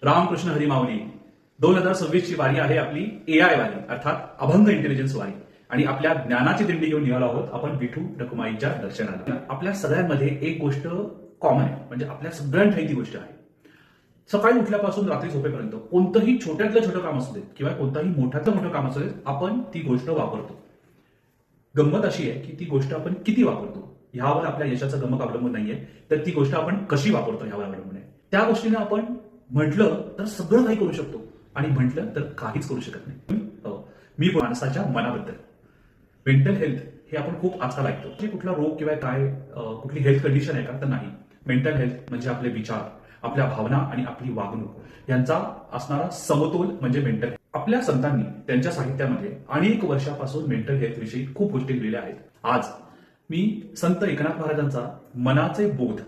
रामकृष्ण हरी माऊली. 2026 ची वारी आहे आपली एआय वारी, अर्थात अभंग इंटेलिजन्स वारी. आणि आपल्या ज्ञानाची दिंडी घेऊन निघालो आहोत आपण विठू रखुमाईच्या दर्शनाला. आपल्या सगळ्यांमध्ये एक गोष्ट कॉमन आहे, म्हणजे आपल्या सगळ्यांसाठी ती गोष्ट आहे. सकाळी उठल्यापासून रात्री झोपेपर्यंत कोणतंही छोट्यातलं छोटं काम असू देत किंवा कोणतंही मोठ्यातलं मोठं काम असू देत, आपण ती गोष्ट वापरतो. गंमत अशी आहे की ती गोष्ट आपण किती वापरतो ह्यावर आपल्या यशाचं गमक अवलंबून नाहीये, तर ती गोष्ट आपण कशी वापरतो ह्यावर अवलंबून आहे. त्या गोष्टीने आपण म्हटलं तर सगळं काही करू शकतो आणि म्हटलं तर काहीच करू शकत नाही. मी माणसाच्या मनाबद्दल मेंटल हेल्थ हे आपण खूप आजकाल ऐकतो. म्हणजे कुठला रोग किंवा काय कुठली हेल्थ कंडिशन आहे का, तर नाही. मेंटल हेल्थ म्हणजे आपले विचार, आपल्या भावना आणि आपली वागणूक यांचा असणारा समतोल म्हणजे मेंटल हेल्थ. आपल्या संतांनी त्यांच्या साहित्यामध्ये अनेक वर्षापासून मेंटल हेल्थ विषयी खूप गोष्टी लिहिल्या आहेत. आज मी संत एकनाथ महाराजांचा मनाचे बोध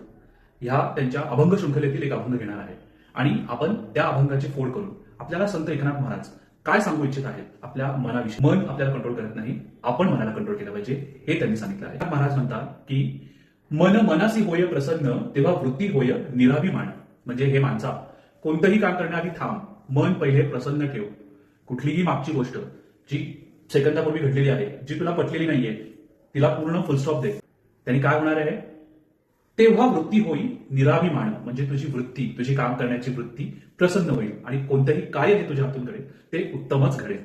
ह्या त्यांच्या अभंग शृंखलेतील एक अभंग घेणार आहे आणि आपण त्या अभंगाची फोड करून आपल्याला संत एकनाथ महाराज काय सांगू इच्छित आहेत आपल्या मनाविषयी. मन आपल्याला कंट्रोल करत नाही, आपण मनाला कंट्रोल केलं पाहिजे हे त्यांनी सांगितलं आहे. महाराज म्हणतात की मन मनासी होय प्रसन्न तेव्हा वृत्ती होय निराभिमान. म्हणजे हे माणसा, कोणतंही काम करण्याआधी थांब, मन पहिले प्रसन्न ठेव. कुठलीही मागची गोष्ट जी सेकंदापूर्वी घडलेली आहे, जी तुला पटलेली नाहीये, तिला पूर्ण फुलस्टॉप दे. त्यांनी काय होणार आहे, तेव्हा वृत्ती होईल निराभिमान. म्हणजे तुझी वृत्ती, तुझी काम करण्याची वृत्ती प्रसन्न होईल आणि कोणतंही कार्य जे तुझ्या हातून घडेल ते उत्तमच घडेल.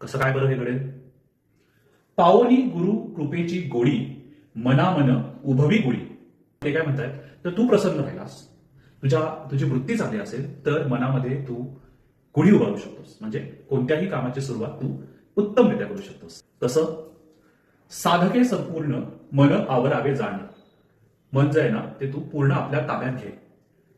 कसं काय बरं हे घडेल? पावनी गुरु कृपेची गोडी मनामन उभवी गुढी. ते काय म्हणतायत, तर तू प्रसन्न राहिलास, तुझी वृत्ती चांगली असेल तर मनामध्ये तू गुढी उभारू शकतोस. म्हणजे कोणत्याही कामाची सुरुवात तू उत्तमरित्या करू शकतोस. कसं? साधके संपूर्ण मन आवरावे जाण. मन जे आहे ना ते तू पूर्ण आपल्या ताब्यात घे.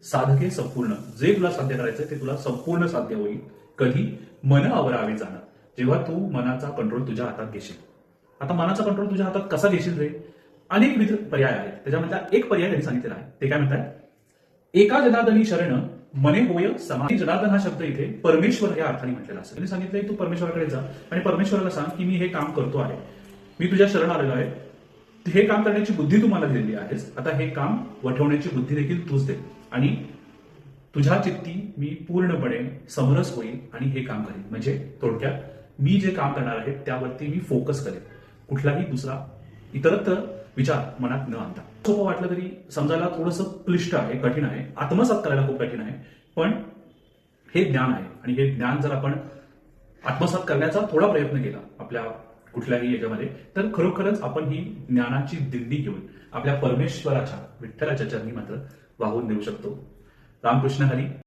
साधके संपूर्ण, जे तुला साध्य करायचं ते तुला संपूर्ण साध्य होईल. कधी? मन आवरावे जाणं, जेव्हा तू मनाचा कंट्रोल तुझ्या हातात घेशील. आता मनाचा कंट्रोल तुझ्या हातात कसा घेशील रे? अनेक विविध पर्याय आहेत. त्याच्यामधला एक पर्याय त्यांनी सांगितलेला आहे. ते काय म्हणतात, एका जनार्दनी शरण मने होय समाधी. जनार्दन हा शब्द इथे परमेश्वर या अर्थाने म्हटलेला असेल. त्यांनी सांगितलंय तू परमेश्वराकडे जा आणि परमेश्वराला सांग की मी हे काम करतो आहे, मी तुझ्या शरण आलेलो आहे, हे काम करण्याची बुद्धी तू मला दिलेली आहेस, आता हे काम वठवण्याची बुद्धी देखील तूच दे आणि तुझ्या चित्ती मी पूर्णपणे समरस होईल आणि हे काम करेन. म्हणजे थोडक्यात मी जे काम करणार आहे त्यावरती मी फोकस करेन, कुठलाही दुसरा इतरत्र विचार मनात न आणता. सोपं वाटलं तरी समजायला थोडंसं क्लिष्ट आहे, कठीण आहे, आत्मसात करायला खूप कठीण आहे, पण हे ज्ञान आहे आणि हे ज्ञान जर आपण आत्मसात करण्याचा थोडा प्रयत्न केला आपल्या कुठल्याही याच्यामध्ये, तर खरोखरच आपण ही ज्ञानाची दिंडी घेऊन आपल्या परमेश्वराच्या विठ्ठलाच्या चरणी मात्र वाहून देऊ शकतो. रामकृष्ण हरी.